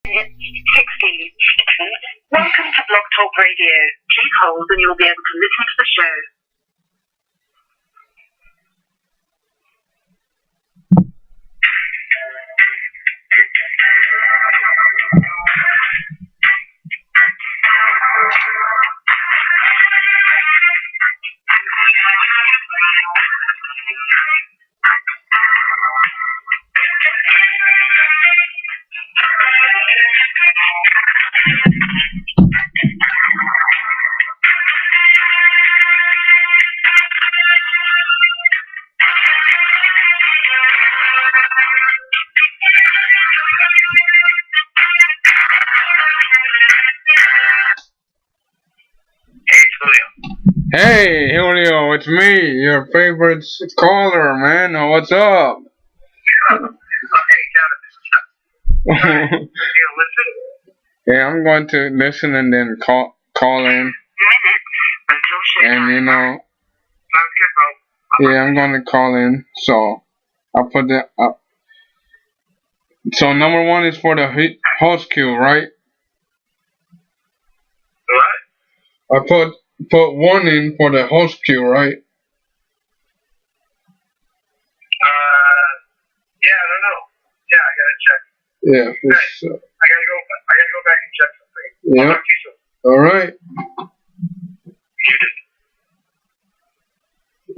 It's 16. Welcome to Blog Talk Radio. Please hold and you'll be able to listen to the show. Hey, Julio, it's me, your favorite caller, man. What's up? Yeah, I'm going to listen and then call in. And, you know, yeah, I'm going to call in. So, I'll put that up. So, number one is for the host queue, right? What? I put one in for the host queue, right? Yeah, I don't know. Yeah, I gotta check. Yeah, I gotta go back and check something. Yeah. All right.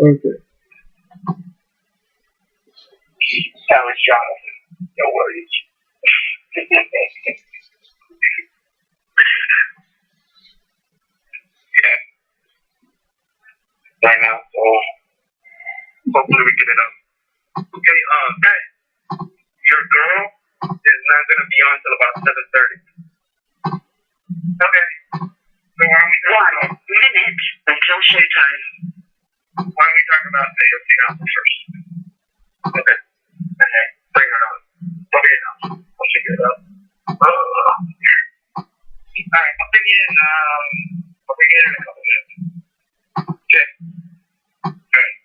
Okay. That was Jonathan. No worries. Yeah. Right now, so hopefully we get it up. Okay, guys, your girl is not gonna be on till about 7:30. Okay. So why don't we talk 1 minute until showtime. Why don't we talk about the AFC album first? Okay. Okay. Bring her on. Okay, now. I'll check it out. Alright, I'll bring you in in a couple minutes. Okay. Alright.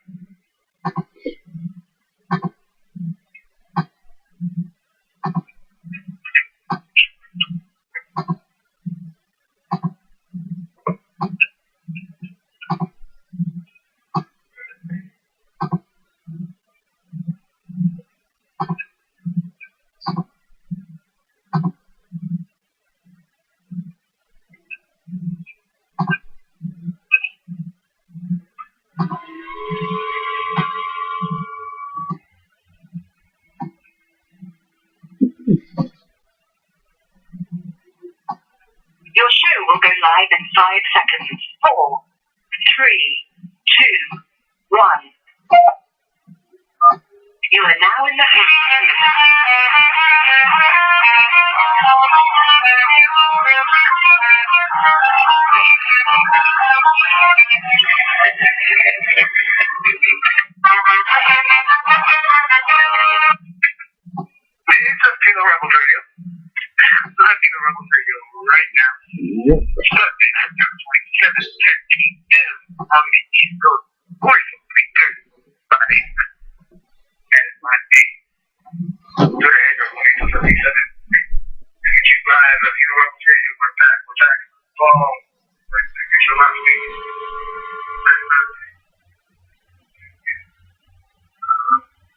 Your show will go live in 5 seconds. 4, 3, 2, 1. You are now in the It's Latino Rebels Radio. Latino Rebels Radio right now. Yep. Sunday, September 27th, 10 p.m. on the East Coast. Voice of Peter. That is my name. Twitter handle 2277. You live Latino Rebels Radio. We're back. Fall. It's your last week.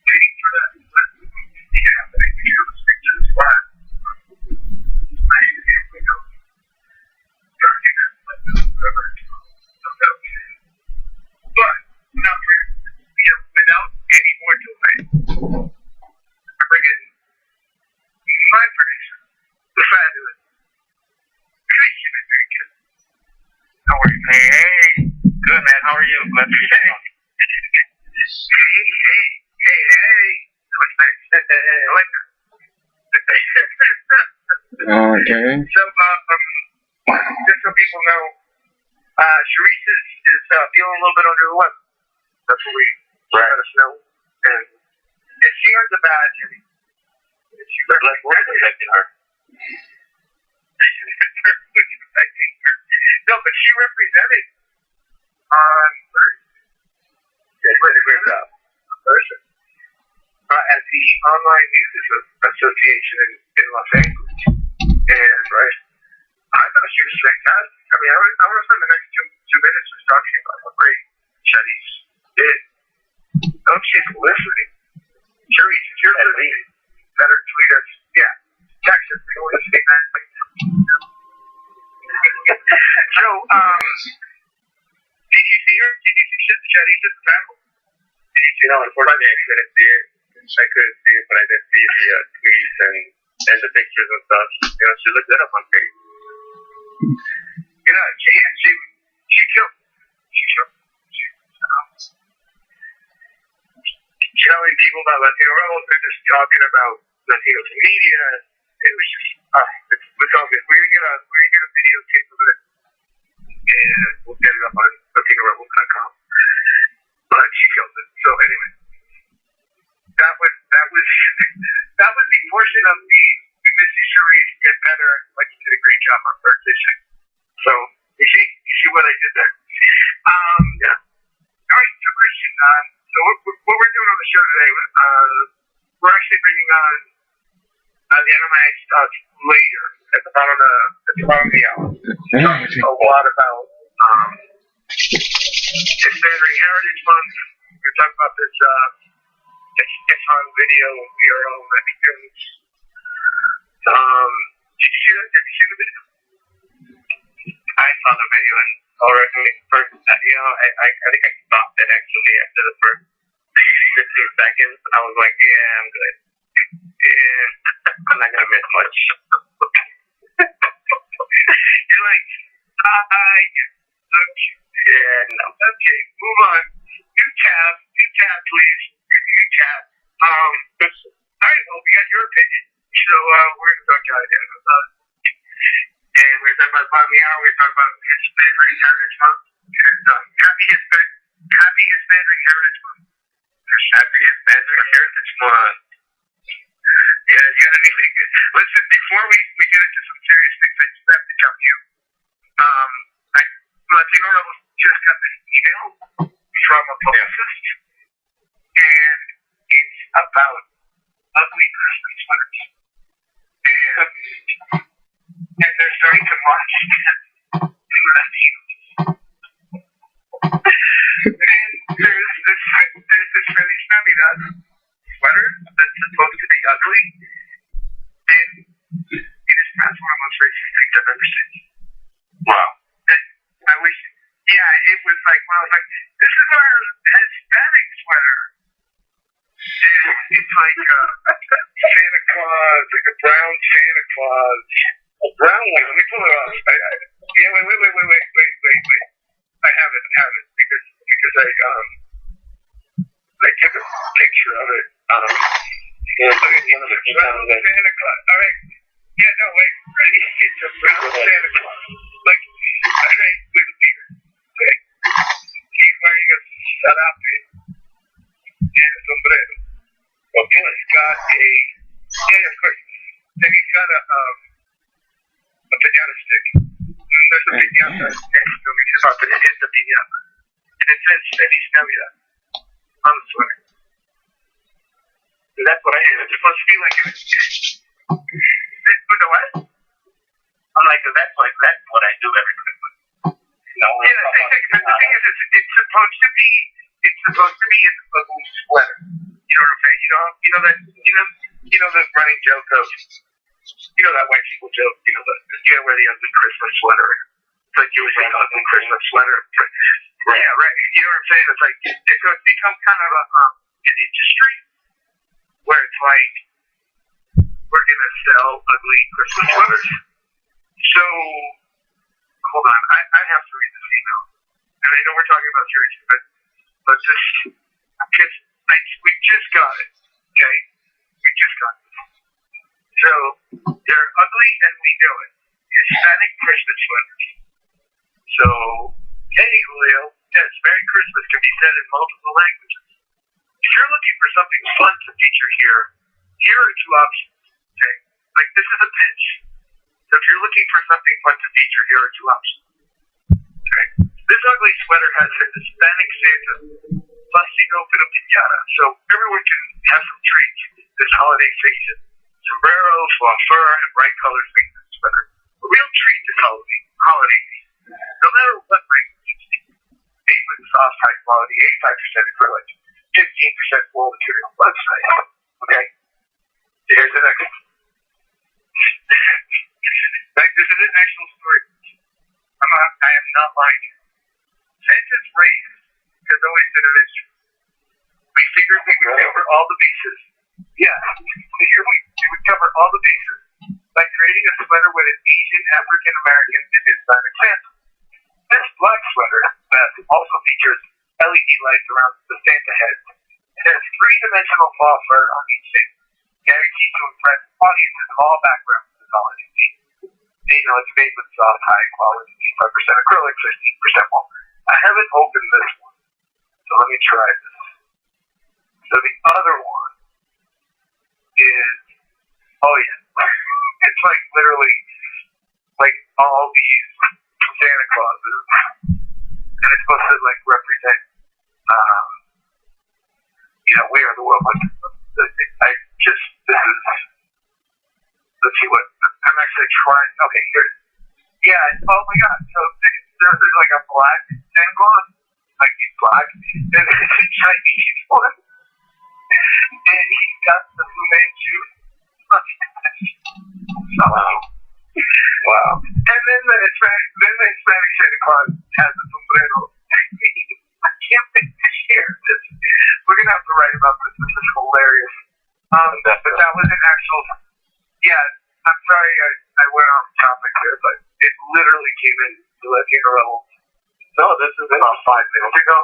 Waiting for that. Yeah, but if you stick to the spot, I need to get a window. But without any more delay, I bring in my producer, the fabulous Christian Enriquez. How are you? Hey. Good, man. How are you? Glad to be back on. Hey. What's next? I like that. Okay. So, just so people know, Sharice is feeling a little bit under the weather. That's what we let us know. And she earns a badge. We're protecting her. No, but she represented on Thursday. Yeah, she did a great job on Thursday. At the Online News Association in Los Angeles. spend the next two minutes just talking about how great Chetty's did. I hope she's listening. Curious, if you're listening, better tweet us. Yeah, text us. We always say that. So, did you see her? Did you see Chetty's at the panel? Unfortunately, I couldn't see it. But I did see the tweets and the pictures and stuff. She looked good up on page. She killed. Telling people about Latino Rebels, they're just talking about Latinos in media. It was just, it's all good. We're gonna videotape of it, and we'll get it up on LatinoRebels.com. But she killed it. So anyway, that was the portion of the Missy Cherise Get Better. Like, you did a great job on Thursday. So you see what I did there. Yeah. All right, so Christian, so what we're doing on the show today, we're actually bringing on the animatic stuff later at the bottom of the hour. Talking a lot about Hispanic Heritage Month. We're going to talk about this on video mural that begins. Did you see that? Did you see the video? I saw the video and already first, I think I stopped it actually after the first 15 seconds. I was like, yeah, I'm good. Yeah, I'm not gonna miss much. You're like, yeah, no. Okay, move on. New tab, please. New tab. All right, well, we got your opinion, so we're gonna talk about it. And we're talking about bottom of the hour. We're talking about Hispanic Heritage Month. Happy Hispanic Heritage Month. Happy Hispanic Heritage Month. Yeah, you got anything? Listen, before we get into some serious things, I just have to tell you. Latino Rebels just got this email from a publicist, and it's about ugly Christmas sweaters. And they're starting to market to Latinos. And there's this Feliz Navidad sweater that's supposed to be ugly, and it is perhaps one of the most racist things I've ever seen. Wow. And I wish, it was like, this is our Hispanic sweater. And it's like Santa Claus, like a brown Santa Claus. A brown one. Let me pull it off. Wait. I have it because I took a picture of it. Brown Santa Claus. All right. Yeah, no, wait. Ready? It's a brown Santa Claus. Like, okay, with a beard. Okay. He's wearing a sarape and a sombrero. Okay. He's got of course. Then he's got a piñata stick. And there's a piñata next to him. He's about to hit the piñata. And it says Feliz Navidad on the sweater. And that's what I am. It's supposed to be like an the what? I'm like, that's what I do every Christmas. No. Yeah, but the thing is, it's supposed to be an ugly sweater. You know what I'm saying? You know the running joke of, that white people joke, you gotta wear the ugly Christmas sweater. It's like you were saying, ugly Christmas sweater. Right. Yeah, right. You know what I'm saying? It's like, so it's become kind of an industry where it's like, we're gonna sell ugly Christmas sweaters. So, hold on, I have to read this email. And I know we're talking about serious, but just, because we just got it, okay? We just got it. So, they're ugly and we know it. Hispanic Christmas sweaters. So, hey, Julio, yes, Merry Christmas can be said in multiple languages. If you're looking for something fun to feature here are two options, okay? Like, this is a pitch. So if you're looking for something fun to feature, here are two options. Okay. This ugly sweater has a Hispanic Santa busting open a piñata, so everyone can have some treats this holiday season. Sombreros, long fur, and bright colors make this sweater a real treat this holiday season. No matter quality, 85% acrylic, 15% flow material. Let's say, okay? Here's the next one. This is an actual story. I am not lying. Census race has always been a mystery. We figured we would cover all the bases. Yeah, we would cover all the bases by creating a sweater with an Asian, African American, and Hispanic fans. This black sweater vest also features LED lights around the Santa head. It has three-dimensional fall fur on each thing, guaranteed to impress audiences of all backgrounds this holiday season. It's made with soft, high-quality, 85% acrylic, 15% wool. I haven't opened this one, so let me try this. So the other one is, oh yeah, it's like literally like all these Santa Clauses, and it's supposed to like represent, we are the world. This is, let's see what, I'm actually trying, okay, here. Yeah, oh my god, so there's like a black Santa Claus, like he's black, and there's a Chinese one, and he's got the Fu Manchu. Wow. And then the Hispanic Santa Claus has a sombrero. I can't make this year. We're going to have to write about this. This is hilarious. But that was an actual, yeah, I'm sorry I went off topic here, but it literally came in the Latino Rebels. No, this is about 5 minutes ago.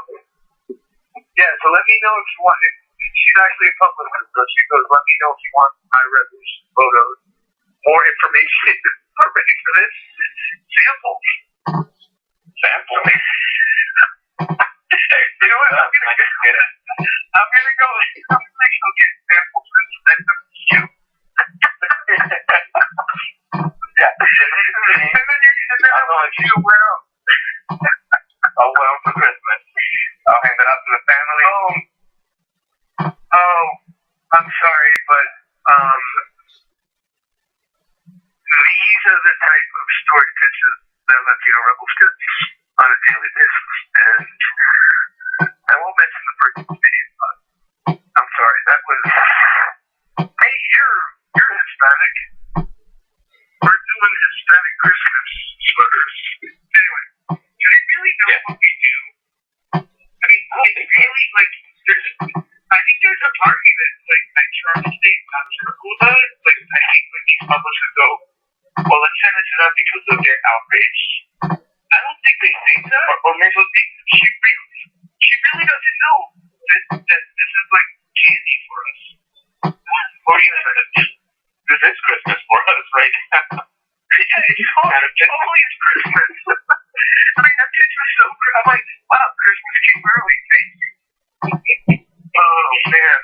Yeah, so let me know if you want it. She's actually a publicist, so she goes, let me know if you want my resolution photos, more information. We're ready for this. Samples. You know what? I'm gonna go get samples and send them to you. Yeah. And then I want you to wear them. I'll wear them for Christmas. I'll hand it out to the family. Oh, I'm sorry, but these are the type of story pitches that Latino Rebels get on a daily basis. And I won't mention the person's name, but I'm sorry, that was, hey, you're Hispanic. We're doing Hispanic Christmas sweaters. Anyway, do they really know what we do? I mean, it's really like, I think there's a argument, like, at Charles State, not sure who does, like, I think when these publishers go, well, let's send it to them because they'll get outraged. I don't think they think that, or maybe she really doesn't know that this is like candy for us. Or even this is Christmas for us right now. Yeah, it's totally is Christmas. I mean, that pitch was so great. I'm like, wow, Christmas came early. Thank you. Oh man.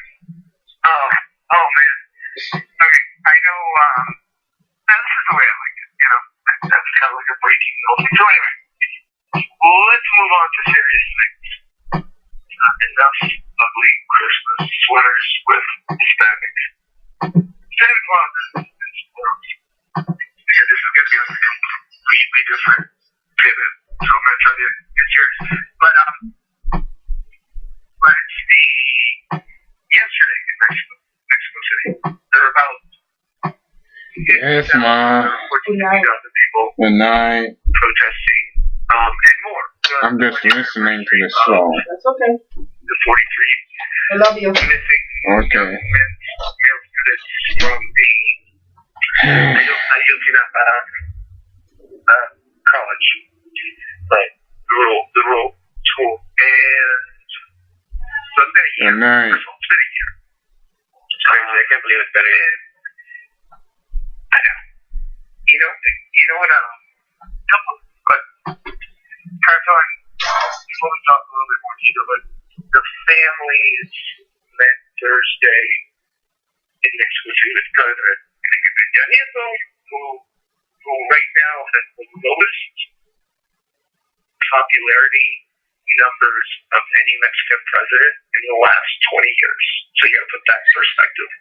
Okay, I know. Now this is the way I like it. That's kind of like a breaking news. So anyway, let's move on to serious things. Enough ugly Christmas sweaters with Hispanics. Santa Clauses and squirrels. Because this is going to be like a completely different pivot. So I'm going to try to get serious. But it's yesterday in Mexico City. There were about Yes, Ma. 14,000 people Good night. protesting, and more. I'm just listening to the show. That's okay. The 43 I love you. missing Okay. male students from the Ayotzinapa college, right? The rural school, and so it's been a year. Good night. It's been a year. It's crazy. I can't believe it's been a year. I know. You know what? Carton, before we talk a little bit more detail, but the families met Thursday in Mexico City with President Enrique Nieto, who right now has the lowest popularity numbers of any Mexican president in the last 20 years. So you gotta put that in perspective.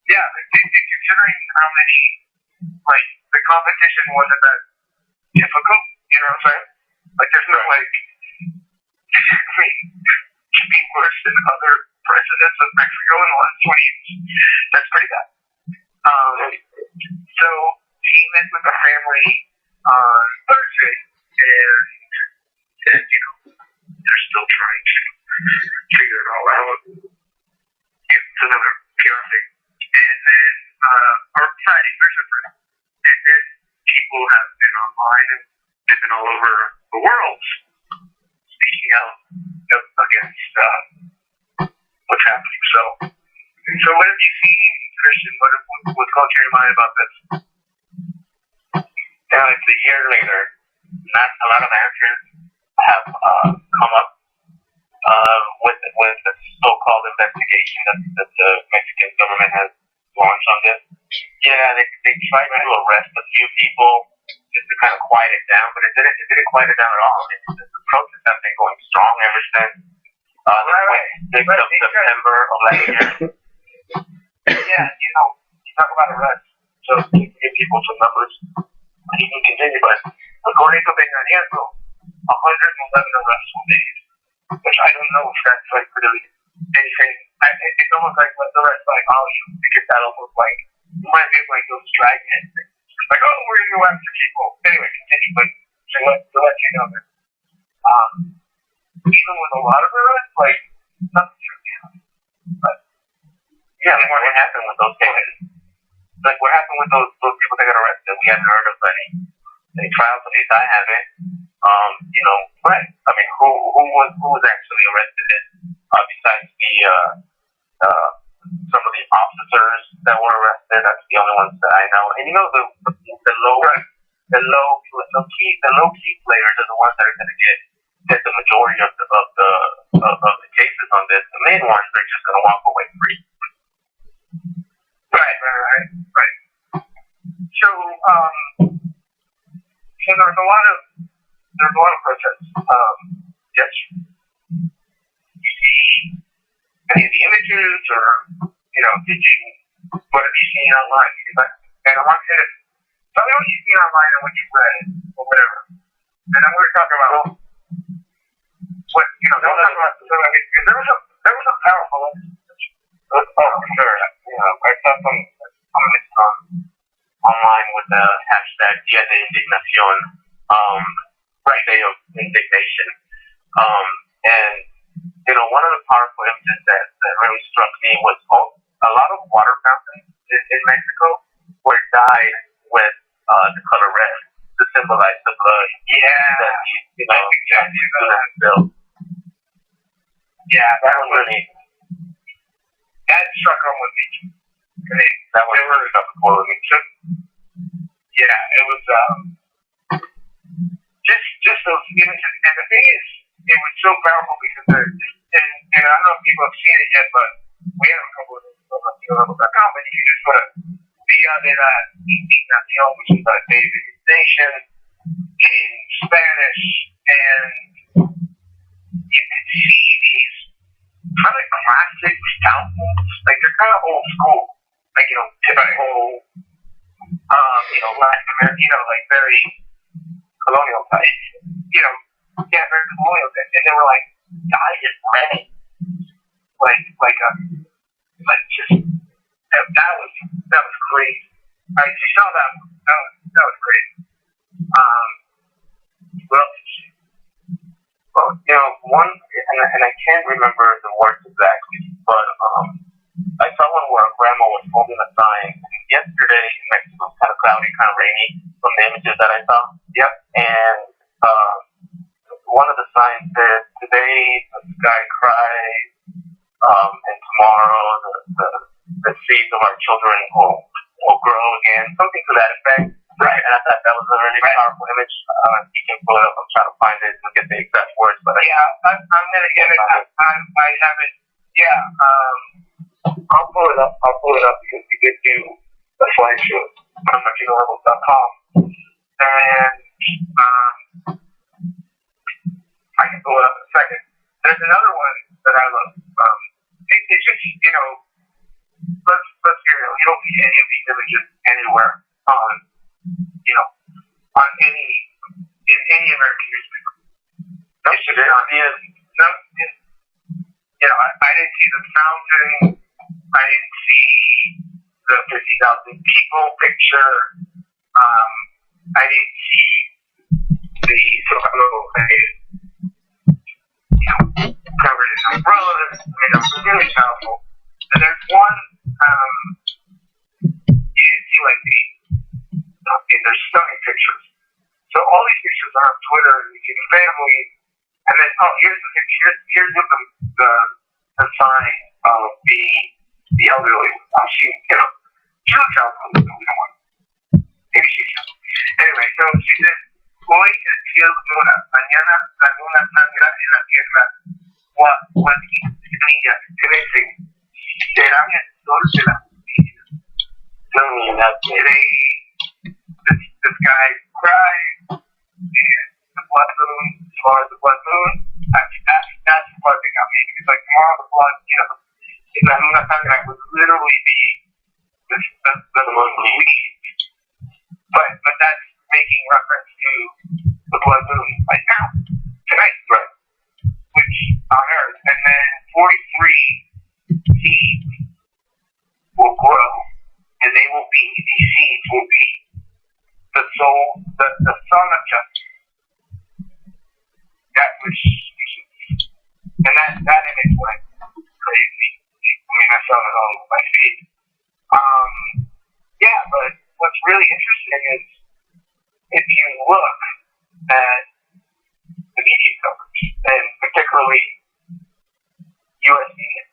Yeah, considering how many, like, the competition wasn't that difficult, you know what I'm saying? Like, there's no, like, I mean, to be worse than other presidents of Mexico in the last 20 years. That's pretty bad. So he met with the family on Thursday, and said, they're still trying to figure it all out. It's another PR thing. And then, or Friday, Thursday, and then people have been online and they've been all over the world speaking out against what's happening. So what have you seen, Christian? What's going through your mind about this? It's a year later. Not a lot of answers have come up with the so-called investigation that the Mexican government has launched on this. Yeah, they tried to arrest a few people just to kind of quiet it down, but it didn't quiet it down at all. The protests have been going strong ever since the 6th of September of last year. Yeah, you talk about arrests. So to give people some numbers, you can continue, but according to Peña, 111 arrests were made, which I don't know if that's like really anything. It's almost like with the rest, like, you figured that almost like, you might be like those dragnet things. It's like, we're going to go after people. Anyway, continue, but to let you know that even with a lot of arrests, like, nothing's really happening. But, yeah, like what happened with those cases? Like, what happened with those people that got arrested? We haven't heard of any trials, at least I haven't. Right. I mean, who was actually arrested? Besides some of the officers that were arrested, that's the only ones that I know. And the low key players are the ones that are going to get the majority of the cases on this. The main ones are just going to walk away free. Right. So there was a lot of protests. Yes. You see any of the images, or what have you seen online? And I want to tell me what you've seen online and what you've read, or whatever. And then we're talking about what there was a powerful message. Oh, for sure. I saw some comments online with the hashtag Dia de Indignación, Day of Indignation. And one of the powerful images that really struck me was a lot of water fountains in Mexico were dyed with the color red to symbolize the blood that these students built. Yeah, that was really. That struck home with me. That one really struck a chord with me too. Yeah, it was just those images. And the thing is, it was so powerful because and I don't know if people have seen it yet, but we have a couple of things on LatinoRebels.com, but you can just go to Dia de la Indignación, which is a Day of Indignation in Spanish, and you can see these kind of classic fountains. Like, they're kind of old school. Like, typical, Latin American, like very colonial type. Very colonial type. And they were like dyed in red. That was crazy. You saw that one. That was crazy. What else did you see? Well, one, and I can't remember the words exactly, but I saw one where a grandma was holding a sign. Yesterday in Mexico, it was kind of cloudy, kind of rainy from the images that I saw. Yep. And one of the signs said, "Today the sky cries, and tomorrow the seeds of our children will grow again." Something to that effect. Right. And I thought that was a really powerful image. You can pull it up. I'm trying to find it and get the exact words. But I'm gonna get it. I haven't. Yeah. I'll pull it up. Because we did do a slideshow on LatinoRebels.com, and I can pull it up in a second. There's another one that I love. It's just let's hear it. You don't see any of these images anywhere on any American newspaper. I didn't see the fountain. I didn't see the 50,000 people picture. I didn't see the covered in umbrellas. I mean, it was really powerful. And there's one, you didn't see like there's stunning pictures. So all these pictures are on Twitter, and you see the family, and then, here's the picture, here's what the sign of the elderly, she looks out for the maybe she's anyway, so she said, hoy el cielo luna, mañana la luna sangra en la tierra, cuántas semillas crecen, serán el sol de la justicia. So, this guy cried, and the blood moon, as far as the blood moon, that's the part that got me. It's like tomorrow the blood, in la luna sangra would literally be the moon bleeds. But that's making reference to the blood moon right now, tonight, right? Which on Earth, and then 43 seeds will grow, and these seeds will be the soul, the son of justice. That which you should see. And that image went crazy. I mean, I saw it all over my feed. Yeah, but what's really interesting is if you look at the media coverage, and particularly U.S. media,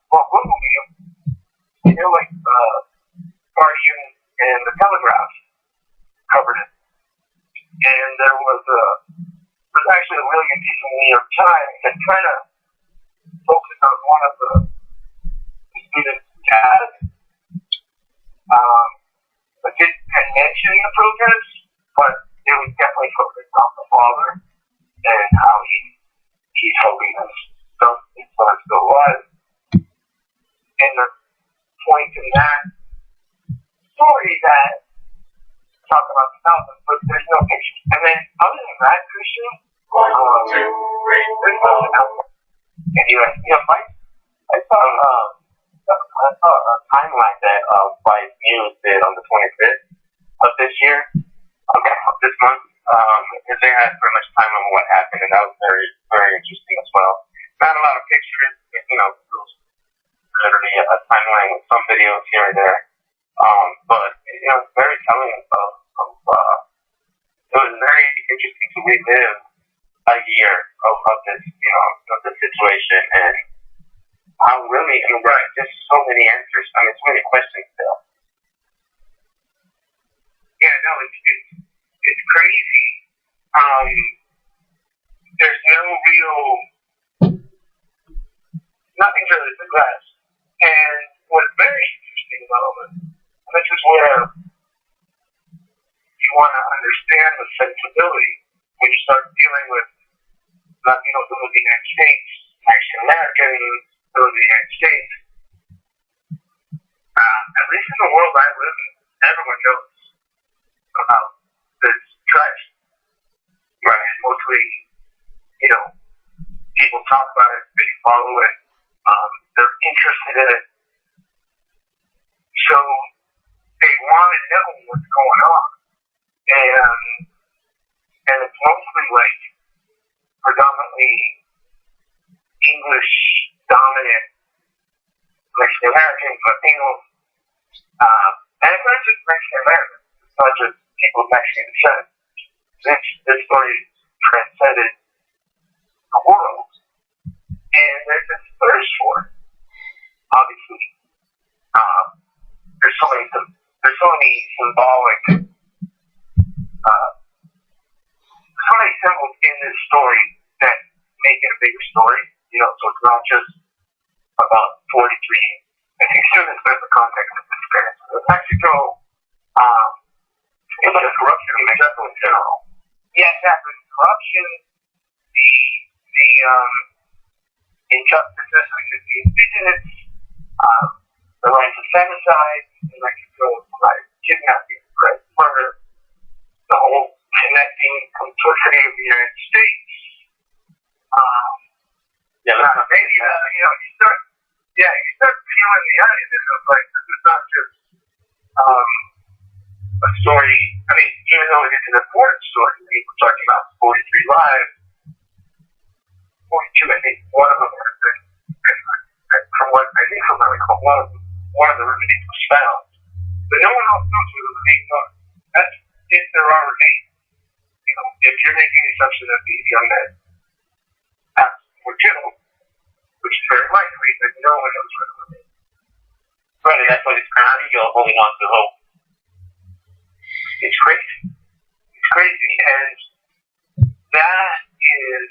local media, like Guardian and the Telegraph covered it. And there was actually a really good piece in the New York Times that kind of focused on one of the students' dad. But didn't mention the protest, but it was definitely focused on the father and how he's hoping this stuff is going to go alive. And the point in that story that talk about the thousands, but there's no pictures. And then other than that, Christian, there's nothing else. And I saw a timeline that Vice News did on the 25th of this year, of this month, because they had pretty much time on what happened, and that was very, very interesting as well. Not a lot of pictures, it was literally a timeline with some videos here and there, but it was very telling of it was very interesting to relive a year of this, of this situation, and how really, just so many answers. So many questions still. Yeah, no, it's crazy. There's no real, nothing's really progressed. And what's very interesting about it, and this is where you want to understand the sensibility when you start dealing with Latinos in the United States, Mexican Americans, in the United States. At least in the world I live in, everyone knows about this tragedy. Right? And mostly, people talk about it, they follow it, they're interested in it. So they want to know what's going on. And it's mostly like predominantly English dominant Mexican Americans, Latinos, and it's not just Mexican Americans, it's not just people of Mexican descent. This story transcended the world, and there's this thirst for it, obviously. There's so many symbolic, so many symbols in this story that make it a bigger story, so it's not just about 43. I think students put the context of this experience. In Mexico, it's like corruption in Mexico in general. Yeah, exactly. Corruption, the injustices against the indigenous, the right to femicide in Mexico, right, kidnapping, right, murder, the whole disconnecting complicity of the United States. Maybe, you start peeling the onion, and it's like, this is not just a story. I mean, even though it is an important story, we're talking about 43 lives, 42, I think one of them has been, from what I recall, one of the remains was found. But no one else knows who the remains are. That's if there are remains. If you're making the assumption that these young men were killed, which is very likely, but no one knows where the remains are. Right, and that's why it's crazy, you're holding on to hope. It's crazy. It's crazy, and that is,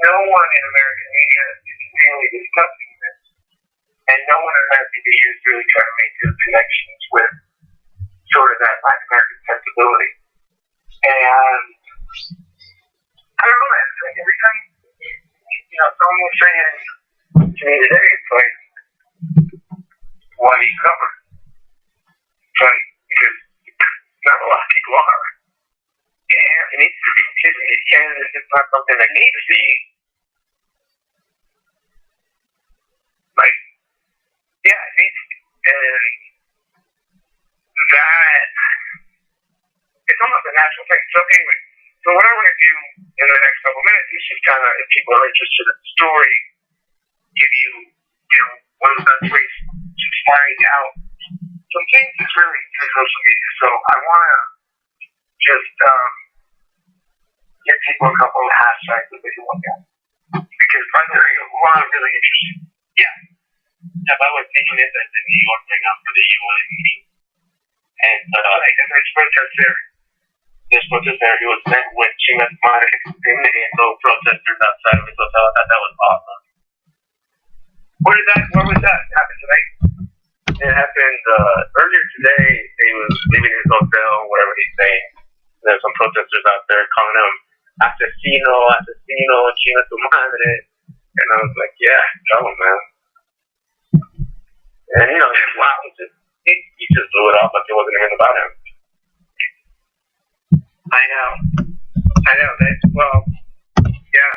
no one in American media is really discussing this, and no one in American media is really trying to make those connections with sort of that Latin American sensibility. And I don't know, man. It's like every time, someone was saying to me today, it's like, why do you cover it? It's like, because not a lot of people are. Yeah, it needs to be, and it's not something that needs to be, it needs to be. And that, it's almost a natural thing. So anyway, what I want to do in the next couple minutes is just kind of, if people are interested in the story, give you, one of the best ways to find out some things that's really through social media. So I want to just give people a couple of hashtags that they can look at. Because I think there's a lot of really interesting. Yeah. Yeah, by the way, taking this as the New York thing up for the UN meeting. And there's protests there. There's protests there. He was met with Chingas Madres and those protesters outside of his hotel. I thought that was awesome. Where was that happen tonight? It happened earlier today. He was leaving his hotel, whatever he's saying. There's some protesters out there calling him asesino, chinga tu madre. And I was like, yeah, tell him, man. And wow, he just blew it off like it wasn't even about him. I know. Yeah.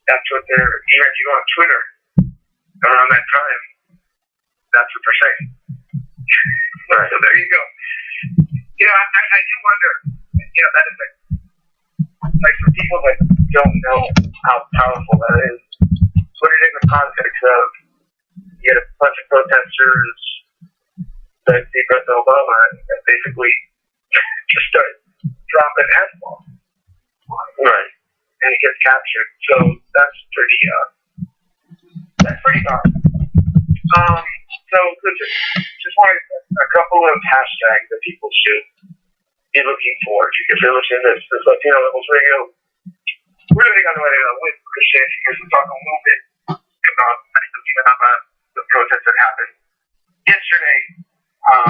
That's what they're, even if you go on Twitter around that time, that's what they're saying. Right. So there you go. I do wonder, that is like for people that don't know how powerful that is, put it in the context of, you had a bunch of protesters that depressed Obama and basically just started dropping S-bombs. Right. And he gets captured. So that's pretty dark. So listen, just wanted a couple of hashtags that people should be looking for. If you're listening to this Latino Rebels Radio, we're really on the way with Christianity because we're talking a little bit about the protest that happened yesterday,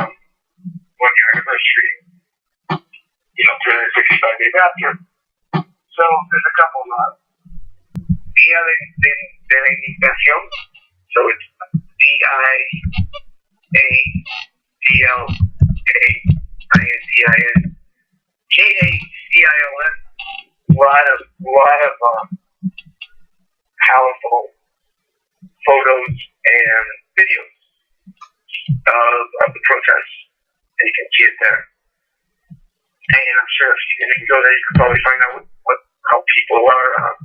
1 year anniversary, 365 days after. So there's a couple of Día de la Indignación. So it's DIADLAINDIN GACION. A lot of powerful photos and videos of the protests, and you can see it there. And I'm sure if you can go there, you can probably find out how people are.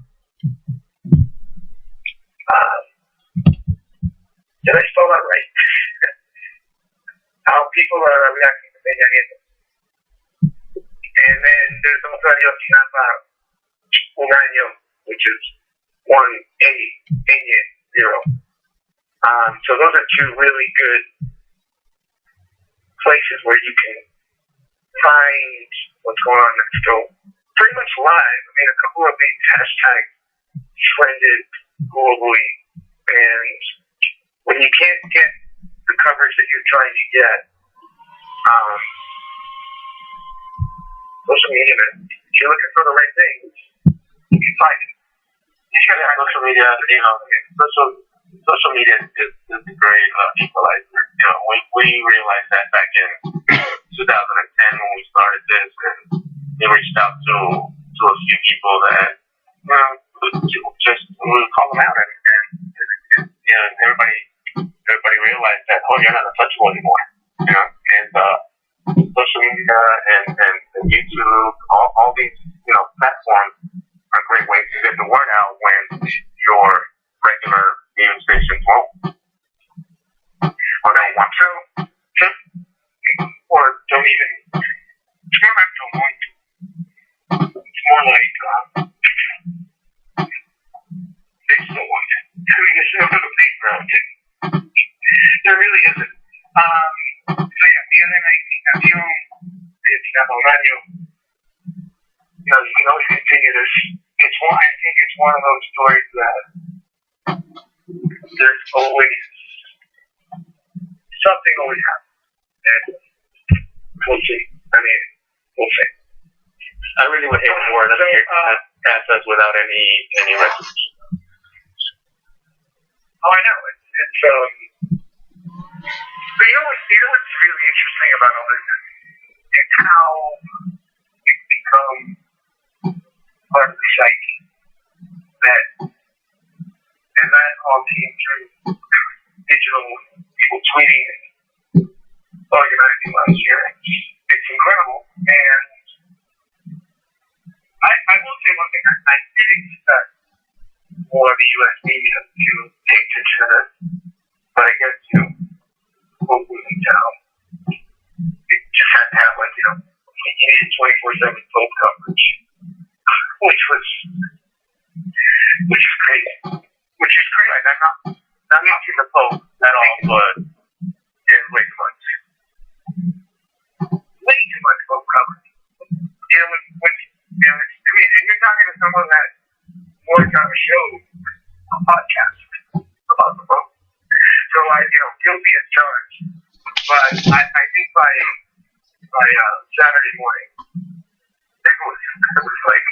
Did I spell that right? How people are reacting to Peña Nieto. And then there's also Ayotzinapa un año, which is 1 Peña 0. So those are two really good places where you can find what's going on next door. Pretty much live. I mean, a couple of these hashtags trended globally, and when you can't get the coverage that you're trying to get, social media, man, if you're looking for the right things, you can find it. You should have social media, social media is a great equalizer. we realized that back in 2010 when we started this, and we reached out to a few people that, just we would call them out, and everybody realized that, oh, you're not untouchable anymore, and social media and YouTube, all these, platforms are great ways to get the word out when your regular news stations won't. Or don't want to. Or don't even. It's more like don't want to. It's more like they still want it. I mean, there's no little thing around it. There really isn't. So yeah, the other night, Latino Rebels Radio. You can always continue this. I think it's one of those stories that there's always something always happens. And we'll see. I mean, we'll see. I really would hate for them to pass us without any resolution. Oh, I know. It's but what's really interesting about all this is how it's become part of the psyche and that all came through digital people tweeting and organizing last year. It's incredible. And I will say one thing. I did expect more of the U.S. media to pay attention to this, but I guess, hopefully in town, it just had to have, you needed 24/7 phone coverage, which is crazy. Like, I'm not in the Pope at all, but there's way too much. Way too much Pope coverage. And you're talking to someone that worked on a show, a podcast about the Pope. So, guilty as charged. But I think by Saturday morning, it was like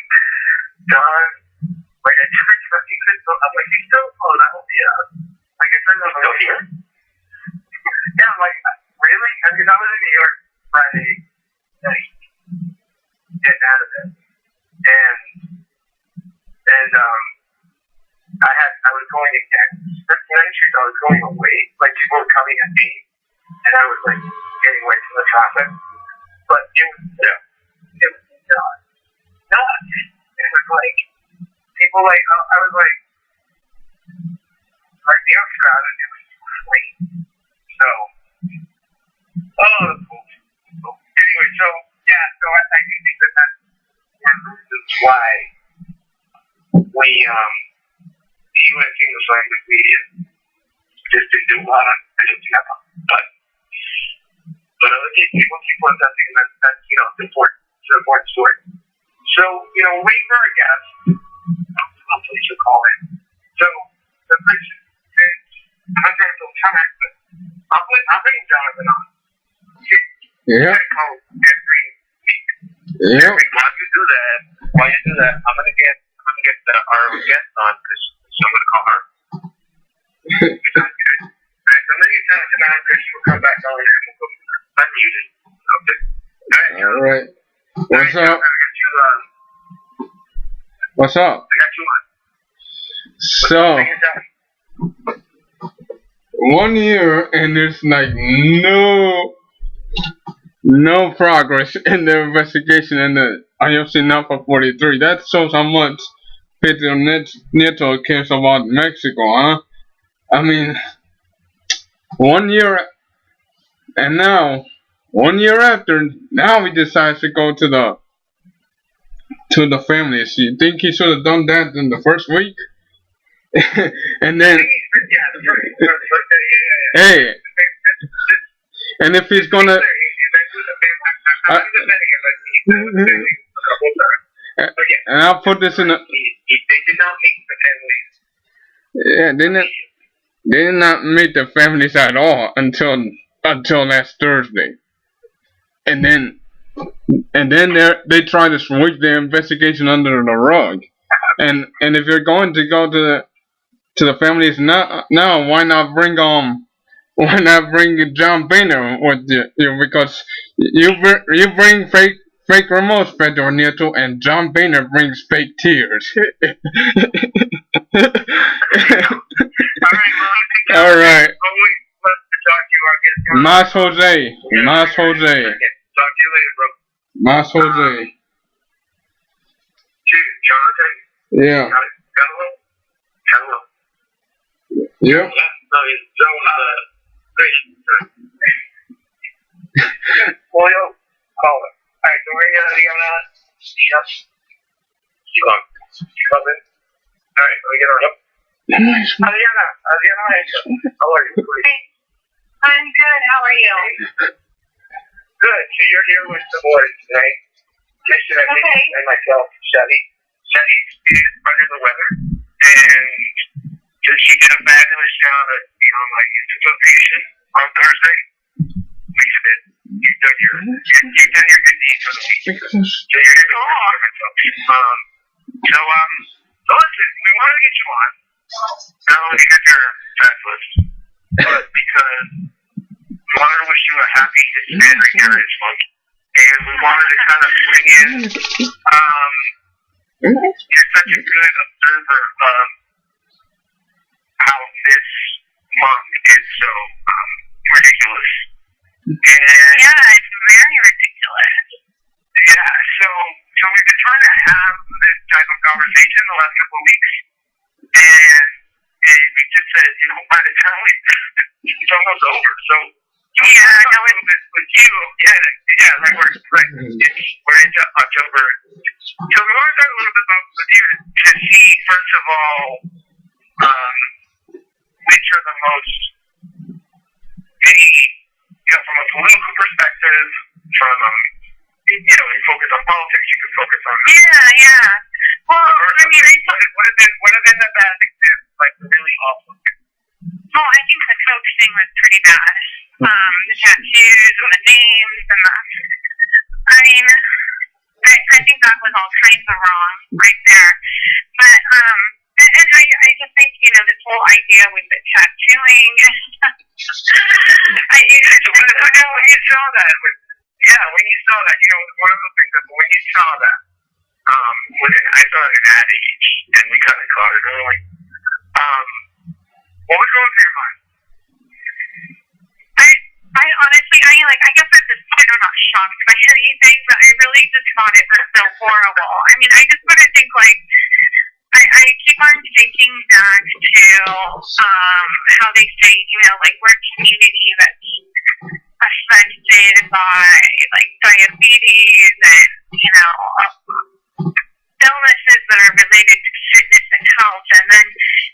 done. Like I tricked my fingers, so I'm like, he's still close. I hope he like I said, I'm still here. Yeah, I'm like, really? Because I was in New York Friday night, getting out of it, and I was going again. That's the night I was going away. Like people were coming at 8, and I was like getting away from the traffic. But it was nuts. It was like people like I was like New York's crowded. It was crazy. So anyway, so yeah, so I do think that's one of the reasons why we the U.S. English language media just didn't do a lot on it, but other people keep on testing, and that's it's important story. So wait for our guest. Hopefully she'll call in. So the person says, I'm going to come back, but I'll bring Jonathan on. Yeah. Call every week. Yeah. While you do that, I'm gonna get our guest on because I'm gonna call her. Alright, so maybe Jonathan and Chris will come back on and we'll go from there. Unmuted. Okay. Alright. What's up? What's up? I got you on. So, 1 year and there's like no progress in the investigation in the IFC Napa 43. That shows how much Pedro Nieto cares about Mexico, huh? I mean, 1 year, and now 1 year after, now he decides to go to the families. You think he should have done that in the first week? And then, hey, and if he's gonna, and I'll put this in a, yeah, they did not meet the families at all until last Thursday, and then they try to sweep the investigation under the rug, and if you're going to go to the families now, why not bring when I bring John Boehner with you because you bring fake remotes, Pedro Nieto, and John Boehner brings fake tears. All right. Mas Jose. Mas Jose. Talk to you later, bro. Mas Jose. Jonathan? Yeah. Hello. Yep. No, he's Julio, call him. Alright, so we're gonna you coming? Alright, let me get her up. Adriana, how are you? I'm good. How are you? Good. So you're here with the boys today. Jason and myself, Shelly. Shelly is under the weather, and she did a fabulous job at the online institution on Thursday. Lisa did. You've done your good deed for the week. So you're here to so listen, we wanted to get you on, not only because you're fabulous, but because we wanted to wish you a happy Hispanic Heritage Month, and we wanted to kind of bring in, you're such a good observer of how this month is so ridiculous. And Yeah, it's very ridiculous. yeah, so we've been trying to have this type of conversation the last couple of weeks, and we just said, by the time it's almost over, so Yeah, no, with you, like we're into October, so we want to talk a little bit about with you to see, first of all, which are the most, from a political perspective, from you focus on politics, you can focus on. Yeah. Well, I mean, what have been the bad examples, like really awful? Well, I think the Coke thing was pretty bad. The tattoos and the names and I mean, I think that was all kinds of wrong right there. But, and I just think, this whole idea with the tattooing. When you saw that, one of the things that when you saw that, I saw it in Ad Age, and we kind of caught it early. What was going through your mind? I honestly, I guess at this point I'm not shocked by anything, but I really just thought it was so horrible. I mean, I just sort of think, I keep on thinking back to, how they say, we're a community that's affected by, diabetes and, illnesses that are related to fitness and health, and then,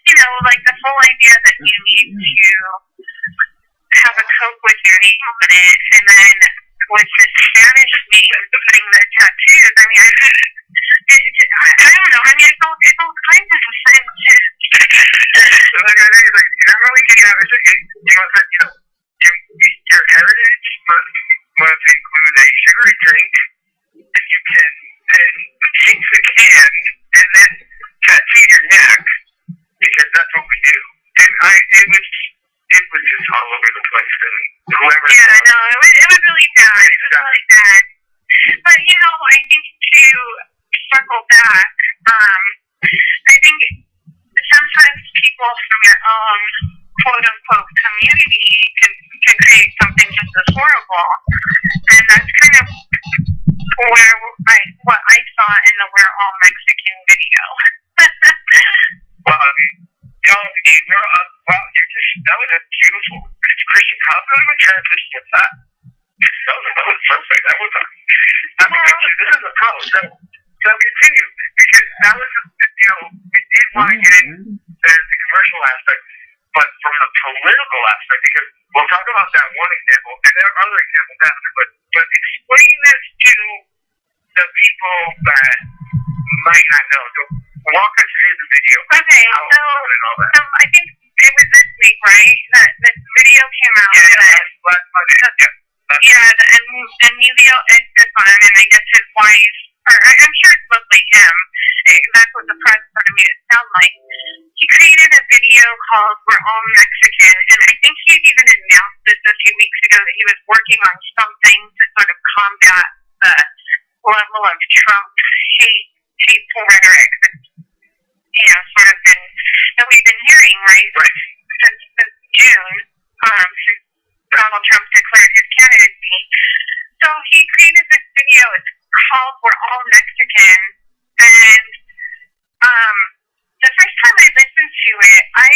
the whole idea that you need to have a Coke with your name on it, and then with the Spanish name putting the tattoos. I mean, I don't know. I mean, it's all kinds of offensive. I'm really thinking of it. Your heritage must include a sugary drink, if you can, and take the can and then tattoo your neck, because that's what we do. And it was just all over the place, and whoever. Yeah, no, it was really bad. It was really bad. But I think to circle back, I think sometimes people from your own quote unquote community can create something just as horrible, and that's kind of what I saw in the "We're All Mexican" video. That was a beautiful Christian. How did we transition to that? That was perfect. This is a problem. So continue, because that was, we did want to get in the commercial aspect, but from the political aspect, because we'll talk about that one example, and there are other examples after, but explain this to the people that might not know. So walk us through the video. Okay, so I think it was this week, right? That this video came out. Last Monday. And Emilio Estefan, and I guess his wife, or I'm sure it's mostly him. That's what the press wanted me to sound like. He created a video called "We're All Mexican," and I think he's even announced he was working on something to sort of combat the level of Trump's hateful rhetoric that's, sort of been, that we've been hearing, right? Since June, since Donald Trump declared his candidacy. So he created this video. It's called "We're All Mexican," and the first time I listened to it, I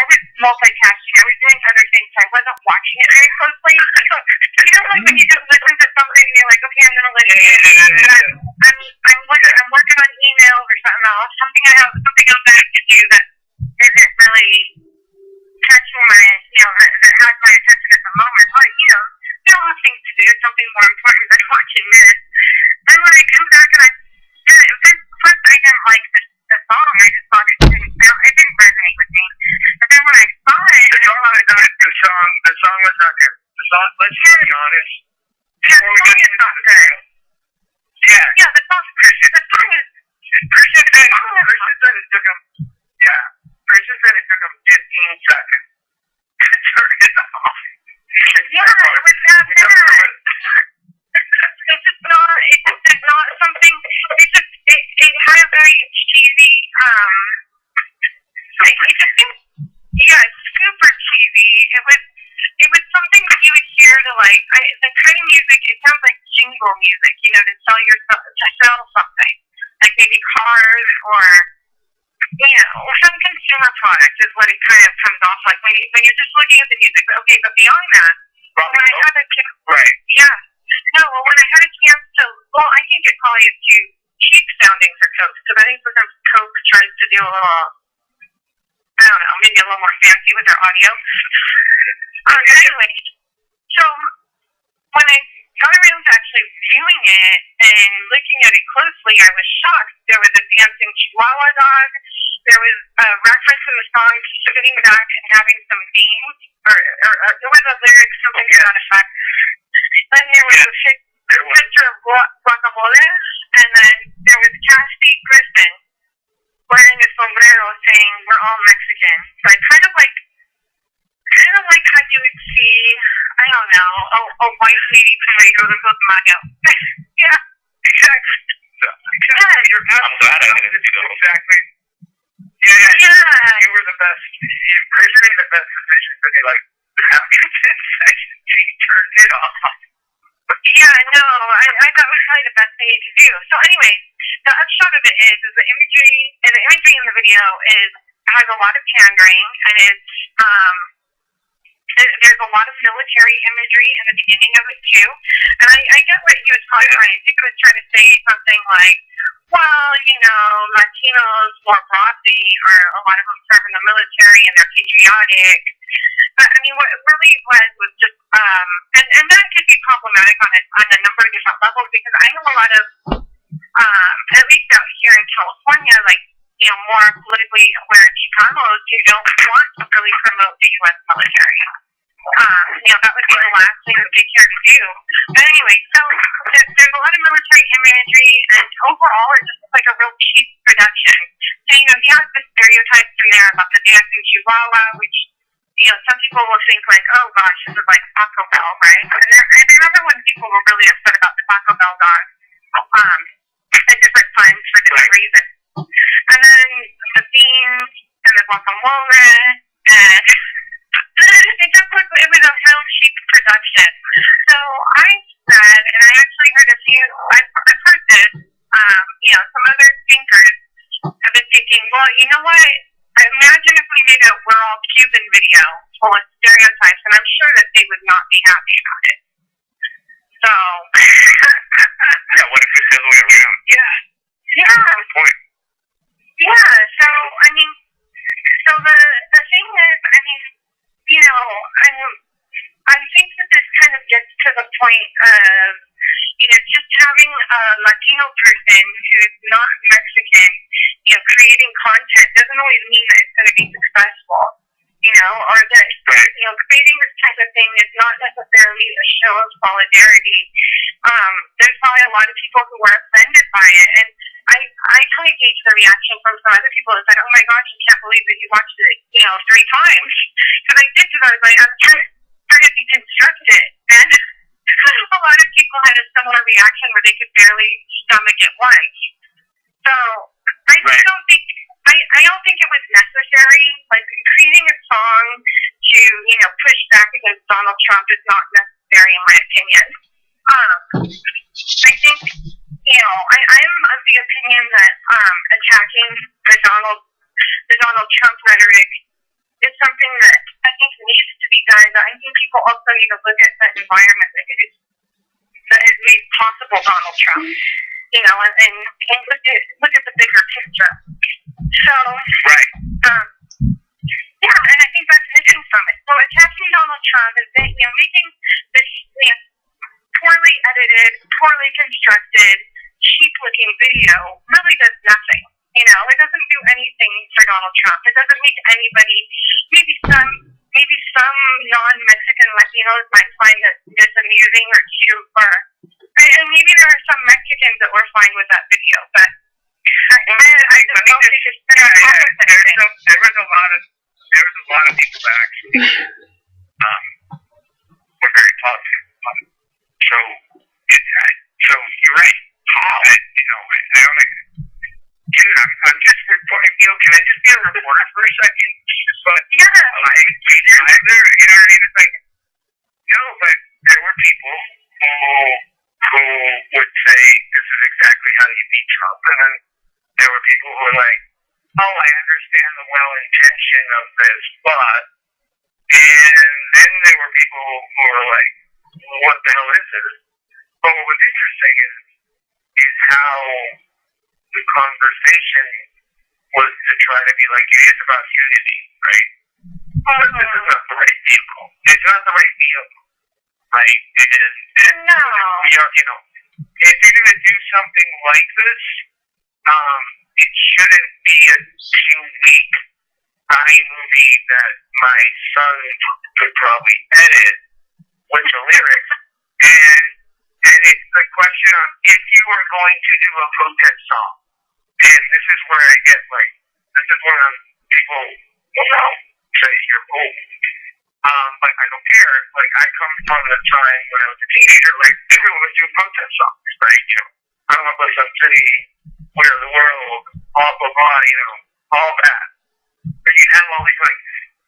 was multitasking. I was doing other things, so I wasn't watching it very closely. Like when you just listen to something and you're like, okay, I'm going to listen. I'm working on emails or something else. Something else I have to do that isn't really catching my, that has my attention at the moment. But, there are things to do. Something more important than watching this. Then when I come back and first I didn't like the song. I just thought it didn't resonate with me. But then when I saw it, the song was not good. The song, let's be honest. Yeah, the song is not good. Yeah, the song is. Christian said it took him. Yeah, Christian said it took him 15 seconds to turn it off. Yeah, it was that bad. It's just not something. It had a very cheesy. It's super cheesy. It was something that you would hear to the kind of music. It sounds like jingle music, to sell something, like maybe cars or some consumer product is what it kind of comes off like when you're just looking at the music. But okay, but beyond that, when I had a chance, when I had a chance to, I think it probably is too cheap sounding for Coke, because I think sometimes Coke tries to do a little, I don't know, maybe a little more fancy with their audio. Anyway, so when I got around to actually viewing it and looking at it closely, I was shocked. There was a dancing Chihuahua dog. There was a reference in the song to sitting back and having some beans, or there was a lyric, something to that effect. Then there was a picture of guacamole, and then there was Cassie Kristen wearing a sombrero saying, "We're all Mexican." So I kind of like how you would see, I don't know, a white lady parade or the mayo. Yeah, exactly. I'm glad I didn't do that. Exactly. Yeah. You were the best. Chris made the best decision, but after 10 seconds, he turned it off. Yeah, no, I thought it was probably the best thing to do. So anyway, the upshot of it is the imagery in the video has a lot of pandering, and there's a lot of military imagery in the beginning of it too. And I get what he was probably trying to do. He was trying to say something like, well, Latinos more broadly, or a lot of them serve in the military and they're patriotic. But I mean, what it really was just, and that could be problematic on a number of different levels, because I know a lot of, at least out here in California, more politically aware Chicanos who don't want to really promote the U.S. military. That would be the last thing that they care to do. But anyway, so there's a lot of military imagery, and overall it just looks like a real cheap production. So, he has the stereotypes in there about the dancing Chihuahua, which, some people will think oh gosh, this is like Taco Bell, right? And I remember when people were really upset about the Taco Bell dog, at different times for different reasons. And then the beans and the guacamole, and it was a real cheap production. So I said, and I actually heard I've heard this, some other thinkers have been thinking, well, you know what? Imagine if we made a "We're All Cuban" video full of stereotypes, and I'm sure that they would not be happy about it. So, what if it's the other way around? Yeah. That's the point. Yeah, so, I mean, the thing is, I think that this kind of gets to the point of, just having a Latino person who's not Mexican, creating content doesn't always mean that it's going to be successful, or that, creating this type of thing is not necessarily a show of solidarity. There's probably a lot of people who were offended by it, and I kind of gauge the reaction from some other people that said, oh my gosh, I can't believe that you watched it, 3 times. Because I did, because I was like, I'm trying to deconstruct it. And a lot of people had a similar reaction where they could barely stomach it once. So I just don't think I don't think it was necessary. Like creating a song to, you know, push back against Donald Trump is not necessary in my opinion. I think, you know, I'm of the opinion that attacking the Donald Trump rhetoric is something that I think needs to be done. But I think people also need to look at the environment that has made possible Donald Trump. You know, and look at the bigger picture. So, yeah, and I think that's missing from it. So attacking Donald Trump and, you know, making this, you know, poorly edited, poorly constructed, cheap-looking video really does nothing. You know, it doesn't do anything for Donald Trump. It doesn't make anybody, maybe some non-Mexican Latinos might find this amusing or cute, and maybe there are some Mexicans that were fine with that video, but I don't know if they just there was a lot of people that actually were very positive about it. So you're right. You know, I don't. Dude, I'm just reporting. You know, can I just be a reporter for a second? But yeah, you know what I mean? It's like, no, but there were people who would say this is exactly how you beat Trump, and then there were people who were like, oh, I understand the well-intention of this, but, and then there were people who were like, what the hell is this? But what was interesting is how the conversation was to try to be like, it is about unity, right? But this is not the right vehicle. It's not the right vehicle, right? And no. We are, you know, if you're going to do something like this, it shouldn't be a 2-week movie that my son could probably edit with the lyrics. And it's the question of if you are going to do a protest song, and this is where I get like, this is where people say you're old. But I don't care. Like, I come from the time when I was a teenager, like, everyone was doing protest songs, right? You know, I don't know about some city, we are the world, blah, blah, blah, you know, all that. And you have all these, like,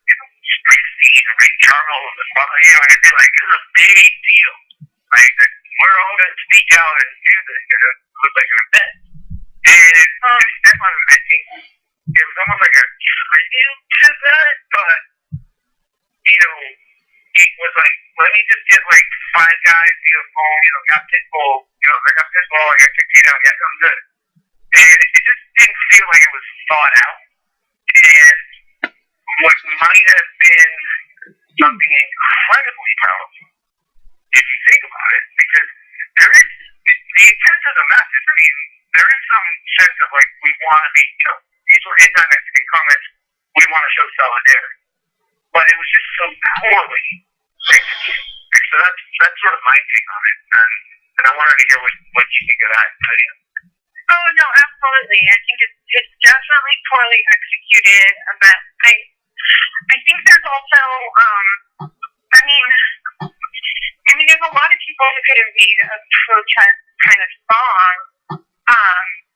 you know, Springsteen and Ray Charles and, you know, and it'd be like, this is a big deal. Like, we're all going to speak out and do this, you know, it was like an event. And Stefan, I think, it was almost like a tribute to that, but, you know, it was like, let me just get like 5 guys, you know, you know, got Pitbull, you know, I got Pitbull, I got 16 out, yeah, I'm good. And it just didn't feel like it was thought out. And what might have been something incredibly powerful, if you think about it, because there is, the intent of the message, I mean, there is some sense of like, we want to be, you know, these were anti-Mexican comments, we want to show solidarity. But it was just so poorly executed. So that's sort of my take on it. And I wanted to hear what you think of that. Oh, no, absolutely. I think it's definitely poorly executed. But I think there's also, I mean, there's a lot of people who could have made a protest kind of song,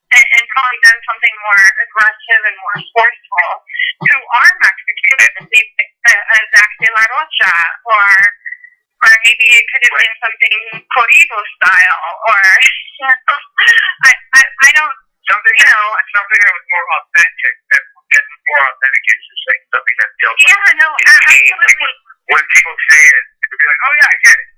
and probably done something more aggressive and more forceful, who are Mexican, Zach de la Rocha, or maybe it could have been something corrido style, or, I don't, something, you know, something that was more authentic, is just like something that feels like, yeah, no, absolutely. Like when people say it, it'll be like, oh yeah, I get it,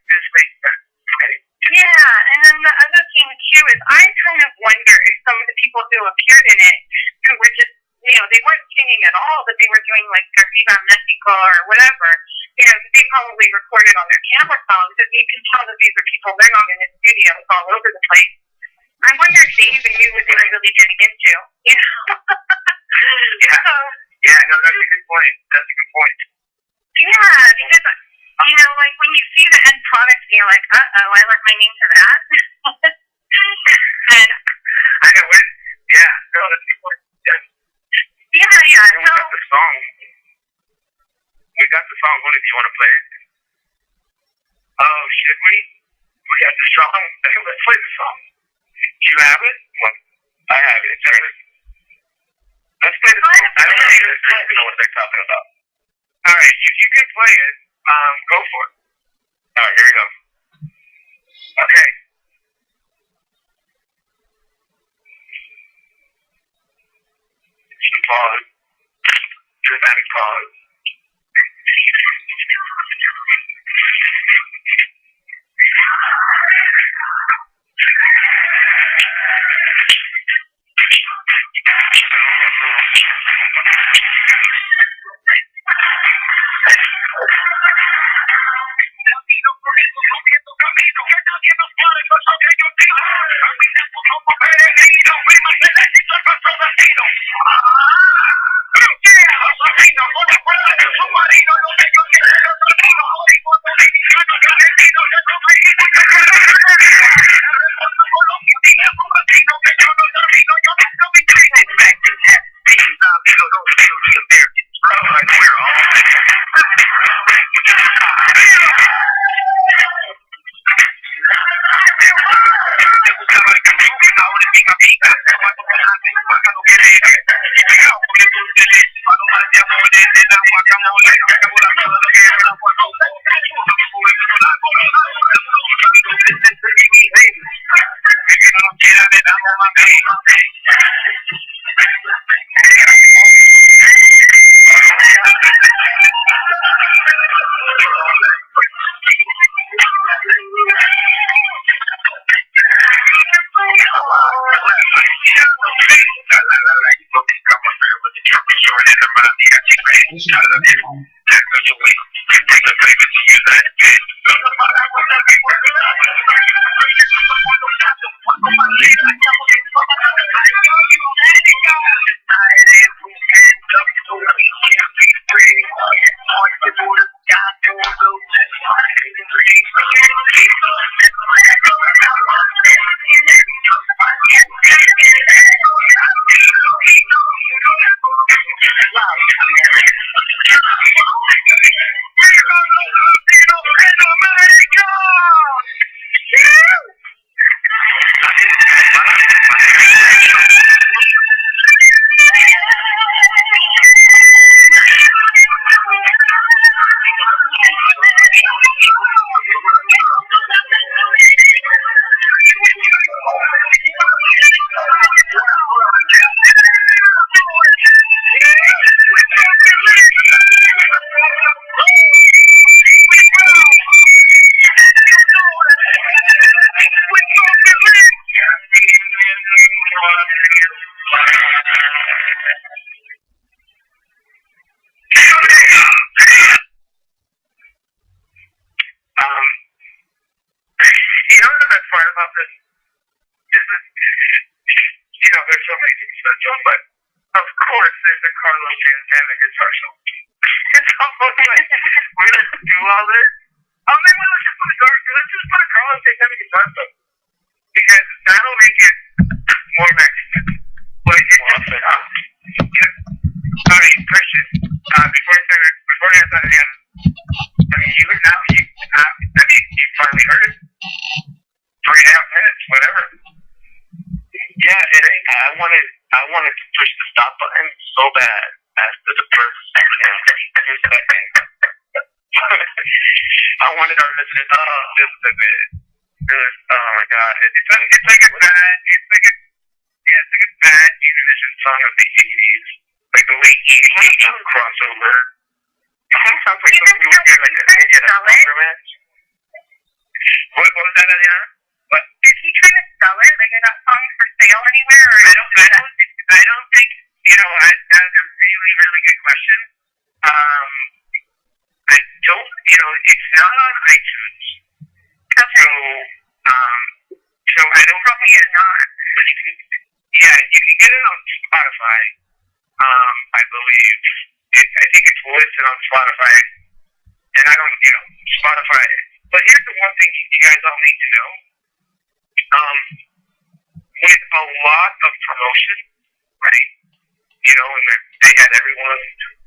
this makes sense. Okay. Yeah, and then the other thing too is I kind of wonder if some of the people who appeared in it, who were just, you know, they weren't singing at all, but they were doing like their Viva Mexico or whatever, you know, they probably recorded on their camera phones, because you can tell that these are people, they're not in the studios all over the place. I wonder if they even knew what they were really getting into, you know? Yeah, no, that's a good point. Yeah, because, you know, like when you see the end product and you're like, uh-oh, I lent my name to that. And I know, no, that's a good point. Yeah. And we got the song. We got the song. What if you want to play it? Oh, should we? We got the song. Let's play the song. Do you have it? Well, I have it. Let's play the song. I don't even know what they're talking about. All right, if you can play it, go for it. All right, here we go. Okay. Pause. Dramatic pause.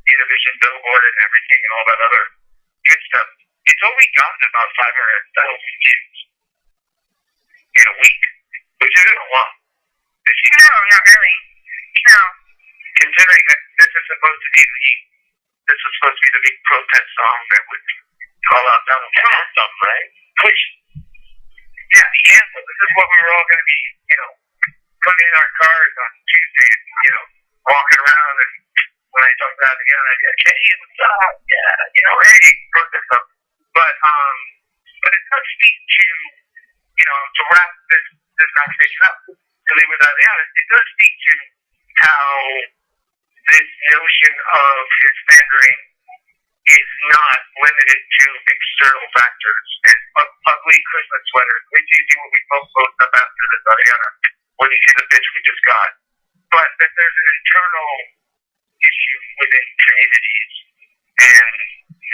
Univision billboard and everything and all that other good stuff, it's only gotten about 500,000 views in a week, which isn't a lot. No, not really. No. Considering that this was supposed to be the big protest song that would call out Donald Trump stuff, right? Which, yeah, the anthem. This is what we were all going to be, putting in our cars on Tuesday and, walking around, and when I talk about it again, I'd be like, hey, what's up? Yeah, hey, protest stuff. But it does speak to wrap this conversation up, to leave without the honest, it does speak to how this notion of his pandering is not limited to external factors and ugly Christmas sweaters, which you see what we both post up after this, Ariana, when you see the bitch we just got. But that there's an internal issue within communities, and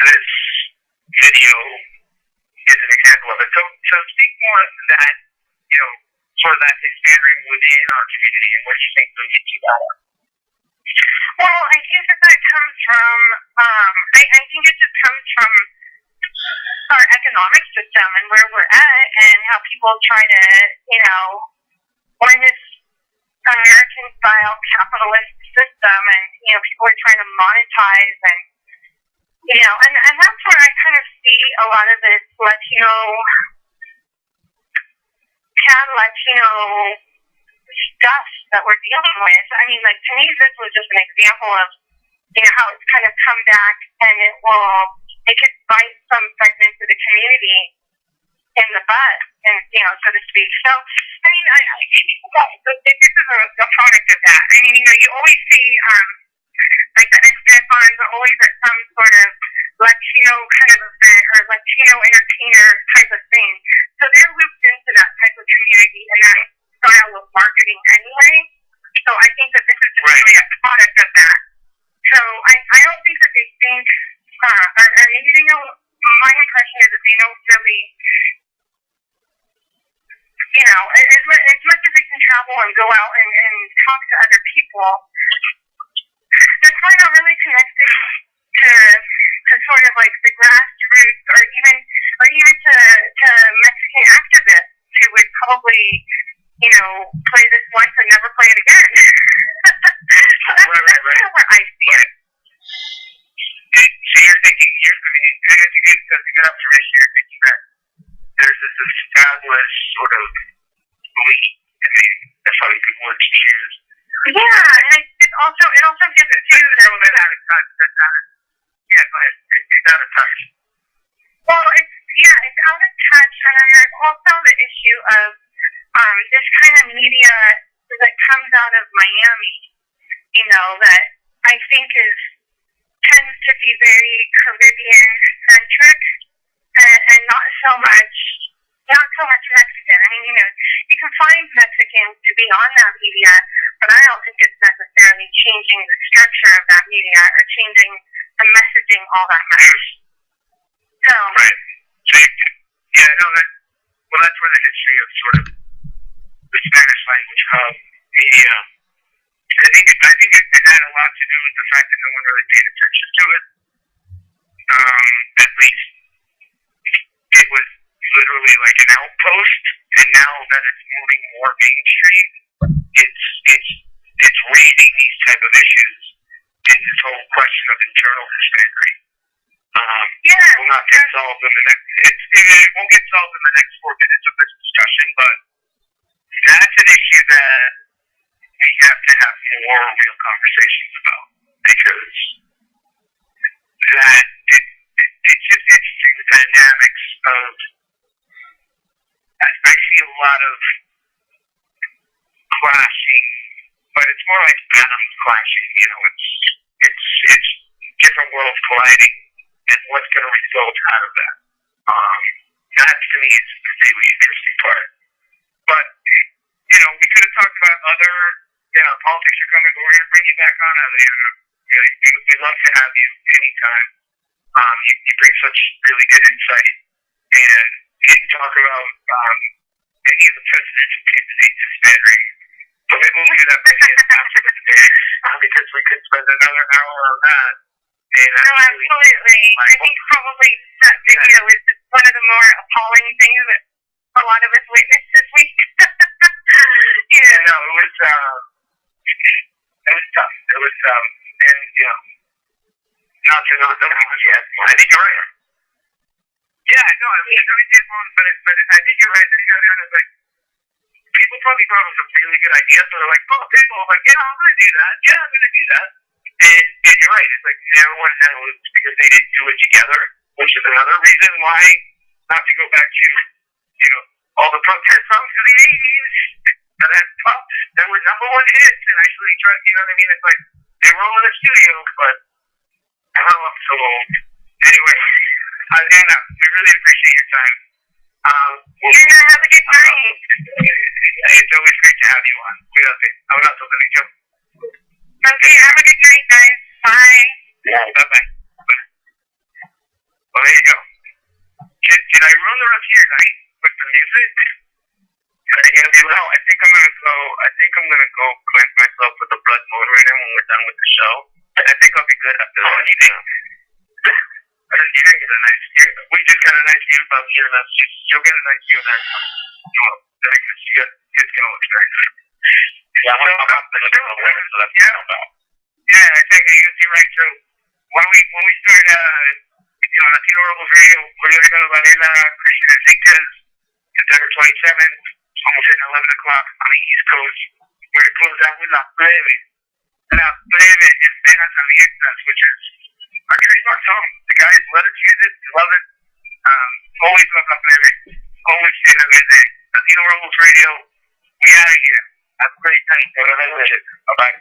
this video is an example of it. So speak more to that, sort of that his pandering within our community, and what do you think will lead to that? Well, I think that comes from, I think it just comes from our economic system and where we're at and how people try to, we're in this American-style capitalist system and, people are trying to monetize and, and that's where I kind of see a lot of this Latino stuff that we're dealing with. I mean, like, to me, this was just an example of, how it's kind of come back and it could bite some segments of the community in the butt, and, so to speak. So, I mean, I this is a product of that. I mean, you always see, like, the Estefans are always at some sort of Latino kind of event or Latino entertainer type of thing. So they're looped into that type of community and that style of marketing anyway. So I think that this is just really a product of that. So I don't think that they think, or maybe they know, my impression is that they don't really, as much as they can travel and go out and talk to other people, they're probably not really connected to sort of like the grassroots or even to Mexican activists who would probably, play this once and never play it again. So that's kind of where I see it. So you're thinking, and it's a good observation, you're thinking that there's this established sort of belief, that's how you would choose. Yeah, and it also gets to yeah, go ahead. It's out of touch. Well, it's out of touch, and then there's also the issue of this kind of media that comes out of Miami, that I think tends to be very Caribbean-centric and not so much Mexican. I mean, you can find Mexicans to be on that media, but I don't think it's necessarily changing the structure of that media or changing the messaging all that much. So. Right. So that's where the history of sort of the Spanish language hub media. I think it had a lot to do with the fact that no one really paid attention to it. At least it was literally like an outpost, and now that it's moving more mainstream, it's raising these type of issues in this whole question of internal Hispanic. Will not get solved in the next. It won't get solved in the next 4 minutes of this discussion, but that's an issue that we have to have more real conversations about, because that it's just interesting, the dynamics of. I see a lot of clashing, but it's more like atoms clashing. It's different worlds colliding, and what's going to result out of that. That to me is the really interesting part. But we could have talked about other, politics are coming, but we're going to bring you back on, Adriana. We'd love to have you anytime. You bring such really good insight, and didn't talk about any of the presidential candidates who's pandering. But maybe we'll do that maybe after the debate, because we could spend another hour on that. No, absolutely. I think probably that video is one of the more appalling things that a lot of us witnessed this week. Yeah, no, it was tough. It was, and, you know, not to know the numbers yet. I think you're right. Yeah, no, I mean, every day long, but I think you're right. The showdown is like, people probably thought it was a really good idea, so they're like, oh, people are like, yeah, I'm going to do that. Yeah, I'm going to do that. And you're right. It's like everyone knows because they didn't do it together, which is another reason why not to go back to, you know, all the protest songs of the 80s that were number one hits and actually tried, you know what I mean? It's like they were all in the studio, but how I'm so old. Anyway, Anna, we really appreciate your time. Yeah, have a good night. It's always great to have you on. Cuídate. Abrazo, te dicho. Okay, have a good night, guys. Bye. Yeah, bye-bye. Well, there you go. Did I ruin the rest of your night with the music? Are you gonna be well? I think I'm gonna go cleanse myself with the blood motor in it when we're done with the show. I think I'll be good after that. You didn't get a nice view. We just got a nice view up here. You'll get a nice view there. It's gonna look nice. Yeah, I'm about the show. So that's yeah, I think you're right. So when we start, you know, Latino Rebels Radio, we're gonna go to Varela, Christian and Zincas, September 27th, almost at 11 o'clock on the East Coast. We're gonna close out with La Plebe and Venas Abiertas, which is our trademark song. The guys let us use it, love it. Always love La Plebe. Always say that with it. Latino Rebels Radio, we out of here. Have a great night. Bye-bye.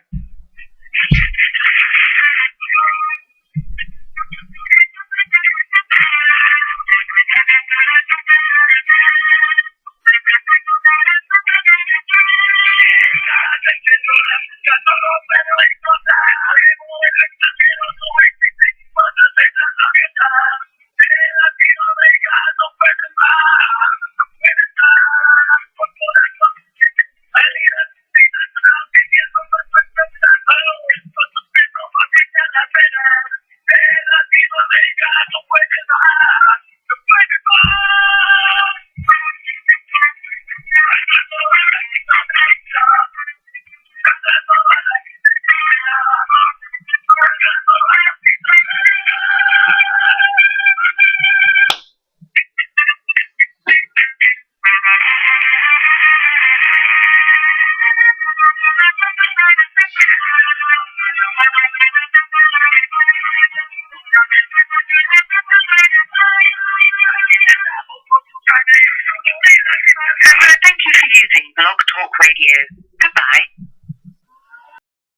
Thank you for using Blog Talk Radio. Goodbye.